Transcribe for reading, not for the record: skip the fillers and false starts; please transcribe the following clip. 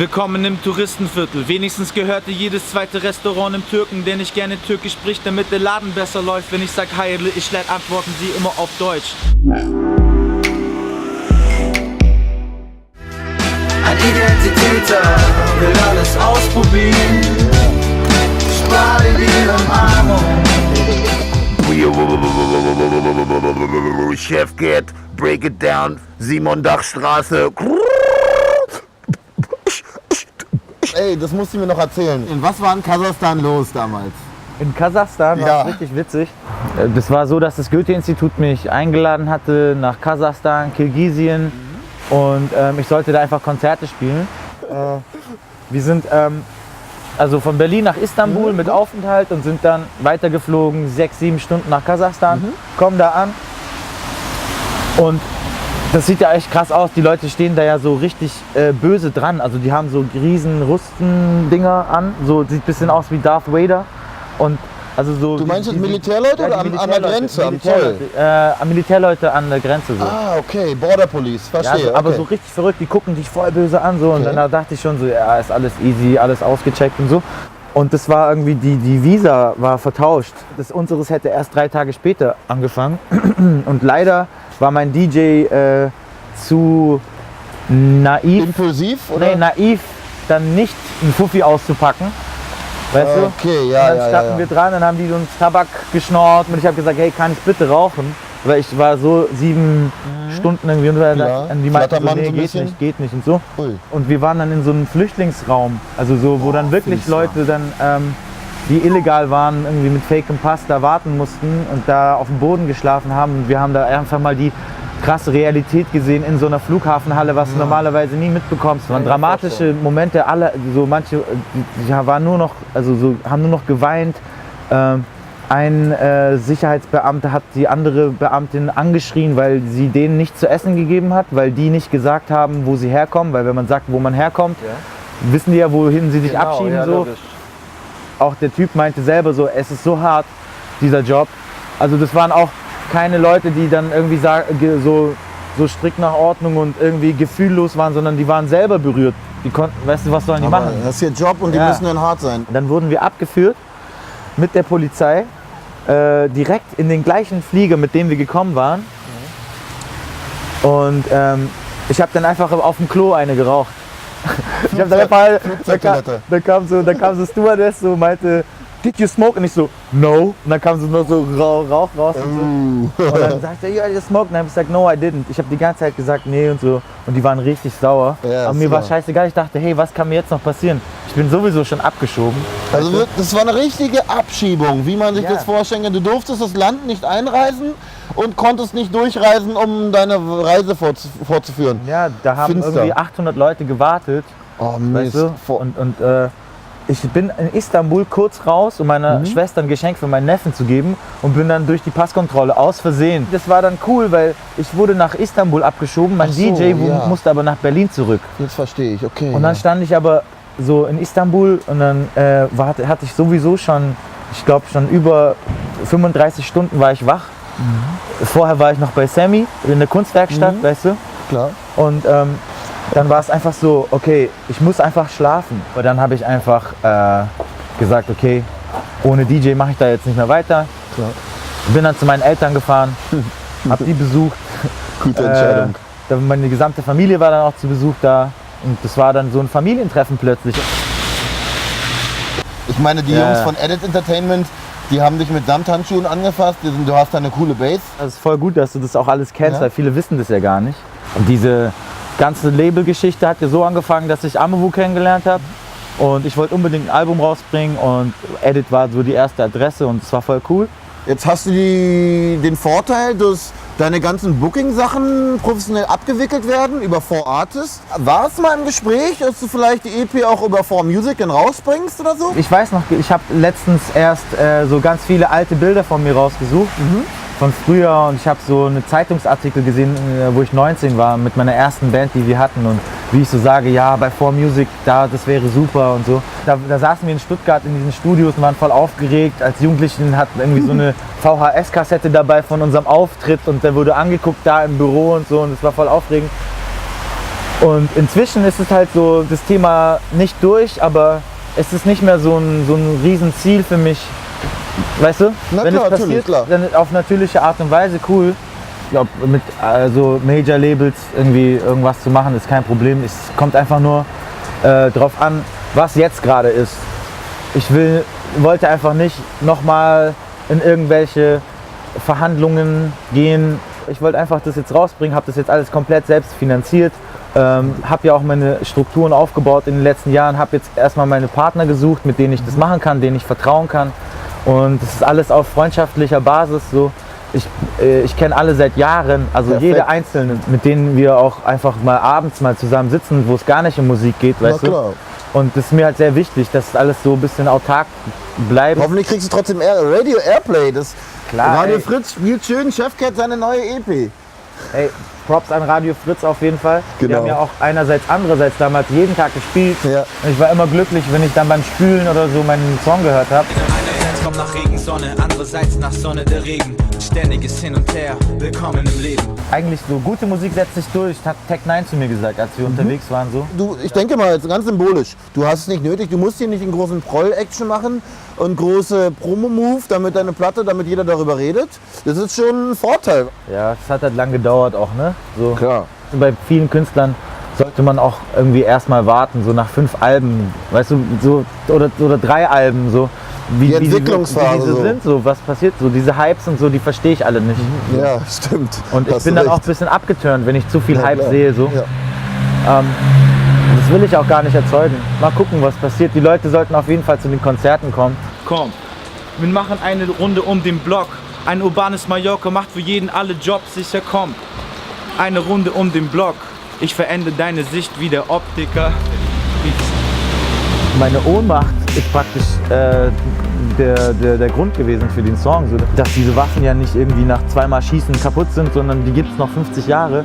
Willkommen im Touristenviertel. Wenigstens gehörte jedes zweite Restaurant im Türken, der nicht gerne Türkisch spricht, damit der Laden besser läuft. Wenn ich sag Hayırlı işler, antworten sie immer auf Deutsch. Ein Identitäter will alles ausprobieren. Spart in ihrem Armut. Chef Gerd, break it down, Simon-Dach-Straße. Ey, das musst du mir noch erzählen. Was war in Kasachstan los damals? In Kasachstan war es richtig witzig. Das war so, dass das Goethe-Institut mich eingeladen hatte nach Kasachstan, Kirgisien und ich sollte da einfach Konzerte spielen. Wir sind also von Berlin nach Istanbul mit Aufenthalt und sind dann weitergeflogen, 6-7 Stunden nach Kasachstan, kommen da an und das sieht ja echt krass aus, die Leute stehen da ja so richtig böse dran, also die haben so riesen Rustendinger an, so sieht ein bisschen aus wie Darth Vader und also so. Du meinst jetzt Militärleute oder an der Grenze, am Zoll? Militärleute an der Grenze so. Ah, okay, Border Police, verstehe. Ja, aber so richtig verrückt, die gucken dich voll böse an so und dann dachte ich schon so, ja, ist alles easy, alles ausgecheckt und so. Und das war irgendwie, die Visa war vertauscht. Das unseres hätte erst 3 Tage später angefangen und leider war mein DJ zu naiv. Impulsiv, oder? Nee, naiv, dann nicht einen Fuffi auszupacken. Weißt du? Okay, ja, und dann standen wir dran, dann haben die uns Tabak geschnorrt und ich habe gesagt, hey, kann ich bitte rauchen? Weil ich war so 7 Stunden irgendwie und die meinten so, nee, geht nicht und so. Ui. Und wir waren dann in so einem Flüchtlingsraum, also so, wo dann wirklich Leute dann, die illegal waren, irgendwie mit fakem Pass da warten mussten und da auf dem Boden geschlafen haben. Und wir haben da einfach mal die krasse Realität gesehen in so einer Flughafenhalle, was du normalerweise nie mitbekommst. Es waren dramatische Momente, alle, so manche, die waren nur noch, also so, haben nur noch geweint. Ein Sicherheitsbeamter hat die andere Beamtin angeschrien, weil sie denen nichts zu essen gegeben hat, weil die nicht gesagt haben, wo sie herkommen. Weil wenn man sagt, wo man herkommt, wissen die ja, wohin sie sich abschieben. Ja, so. logisch. Auch der Typ meinte selber so, es ist so hart, dieser Job. Also das waren auch keine Leute, die dann irgendwie so strikt nach Ordnung und irgendwie gefühllos waren, sondern die waren selber berührt. Die konnten, weißt du, was sollen die machen? Das ist ihr Job und die müssen dann hart sein. Dann wurden wir abgeführt mit der Polizei, direkt in den gleichen Flieger, mit dem wir gekommen waren. Und ich habe dann einfach auf dem Klo eine geraucht. Ich habe dann einfach, da kam so Stewardess, so meinte, did you smoke? Und ich so, no. Und dann kam so noch so Rauch raus und so. Und dann sagte er, yeah, you smoked. Und dann habe ich gesagt, no, I didn't. Ich habe die ganze Zeit gesagt, nee und so. Und die waren richtig sauer. Ja, aber mir war scheißegal. Ich dachte, hey, was kann mir jetzt noch passieren? Ich bin sowieso schon abgeschoben. Also das war eine richtige Abschiebung, wie man sich das vorstellen kann. Du durftest das Land nicht einreisen und konntest nicht durchreisen, um deine Reise fortzuführen. Ja, da haben irgendwie 800 Leute gewartet. Oh Mist. Weißt du? Und ich bin in Istanbul kurz raus, um meiner Schwester ein Geschenk für meinen Neffen zu geben und bin dann durch die Passkontrolle aus Versehen. Das war dann cool, weil ich wurde nach Istanbul abgeschoben, mein DJ musste aber nach Berlin zurück. Jetzt verstehe ich, okay. Und dann stand ich aber so in Istanbul und dann hatte ich sowieso schon, ich glaube schon über 35 Stunden war ich wach. Vorher war ich noch bei Sammy in der Kunstwerkstatt, weißt du? Klar. Und dann war es einfach so, okay, ich muss einfach schlafen. Und dann habe ich einfach gesagt, okay, ohne DJ mache ich da jetzt nicht mehr weiter. Klar. Bin dann zu meinen Eltern gefahren, habe die besucht. Gute Entscheidung. Meine gesamte Familie war dann auch zu Besuch da. Und das war dann so ein Familientreffen plötzlich. Ich meine, die Jungs von Edit Entertainment, die haben dich mit Samthandschuhen angefasst. Du hast da eine coole Base. Das ist voll gut, dass du das auch alles kennst, weil viele wissen das ja gar nicht. Und diese ganze Labelgeschichte hat ja so angefangen, dass ich Amewu kennengelernt habe. Und ich wollte unbedingt ein Album rausbringen und Edit war so die erste Adresse und es war voll cool. Jetzt hast du den Vorteil, dass deine ganzen Booking-Sachen professionell abgewickelt werden über 4Artists. War es mal im Gespräch, dass du vielleicht die EP auch über 4Music dann rausbringst oder so? Ich weiß noch, ich habe letztens erst so ganz viele alte Bilder von mir rausgesucht. Von früher und ich habe so eine Zeitungsartikel gesehen, wo ich 19 war mit meiner ersten Band, die wir hatten und wie ich so sage, ja, bei 4Music, das wäre super und so. Da saßen wir in Stuttgart in diesen Studios und waren voll aufgeregt. Als Jugendlichen hatten irgendwie so eine VHS-Kassette dabei von unserem Auftritt und der wurde angeguckt da im Büro und so und es war voll aufregend. Und inzwischen ist es halt so das Thema nicht durch, aber es ist nicht mehr so ein Riesenziel für mich. Weißt du? Na wenn klar, es passiert, natürlich, klar. dann auf natürliche Art und Weise cool. Ich glaube, mit so Major-Labels irgendwie irgendwas zu machen, ist kein Problem. Es kommt einfach nur drauf an, was jetzt gerade ist. Ich wollte einfach nicht nochmal in irgendwelche Verhandlungen gehen. Ich wollte einfach das jetzt rausbringen, habe das jetzt alles komplett selbst finanziert. Habe ja auch meine Strukturen aufgebaut in den letzten Jahren, habe jetzt erstmal meine Partner gesucht, mit denen ich das machen kann, denen ich vertrauen kann. Und das ist alles auf freundschaftlicher Basis. So. Ich kenne alle seit Jahren, also Perfekt. jede Einzelne, mit denen wir auch einfach mal abends mal zusammen sitzen, wo es gar nicht um Musik geht, Na weißt du? klar. Und das ist mir halt sehr wichtig, dass alles so ein bisschen autark bleibt. Hoffentlich kriegst du trotzdem Radio Airplay. Das Klar, Radio ey. Fritz spielt schön Chefcat seine neue E EP. Ey, Props an Radio Fritz auf jeden Fall. Die Genau. haben ja auch einerseits, andererseits damals jeden Tag gespielt. Ja. Und ich war immer glücklich, wenn ich dann beim Spülen oder so meinen Song gehört habe. Einerseits kommt nach Regen Sonne, andererseits nach Sonne der Regen. Ständiges Hin und Her, willkommen im Leben. Eigentlich so, gute Musik setzt sich durch, hat Tech9 zu mir gesagt, als wir unterwegs waren. So. Ich denke mal, jetzt ganz symbolisch. Du hast es nicht nötig, du musst hier nicht einen großen Proll-Action machen und große Promo-Move, damit deine Platte, damit jeder darüber redet. Das ist schon ein Vorteil. Ja, es hat halt lang gedauert auch, ne? So. Klar. Bei vielen Künstlern sollte man auch irgendwie erstmal warten, so nach 5 Alben, weißt du, so, oder 3 Alben, so. Die Entwicklungsphase wie die so so. sind, so, was passiert, so diese Hypes und so, die verstehe ich alle nicht. Ja, stimmt. Und ich Hast bin du dann auch recht. ein bisschen abgeturnt, wenn ich zu viel Ja, Hype klar. sehe. So. Ja. Das will ich auch gar nicht erzeugen. Mal gucken, was passiert. Die Leute sollten auf jeden Fall zu den Konzerten kommen. Komm, wir machen eine Runde um den Block. Ein urbanes Mallorca macht für jeden alle Jobs sicher, komm. Eine Runde um den Block. Ich verende deine Sicht wie der Optiker. Meine Ohnmacht ist praktisch der Grund gewesen für den Song. So, dass diese Waffen ja nicht irgendwie nach 2-mal Schießen kaputt sind, sondern die gibt es noch 50 Jahre.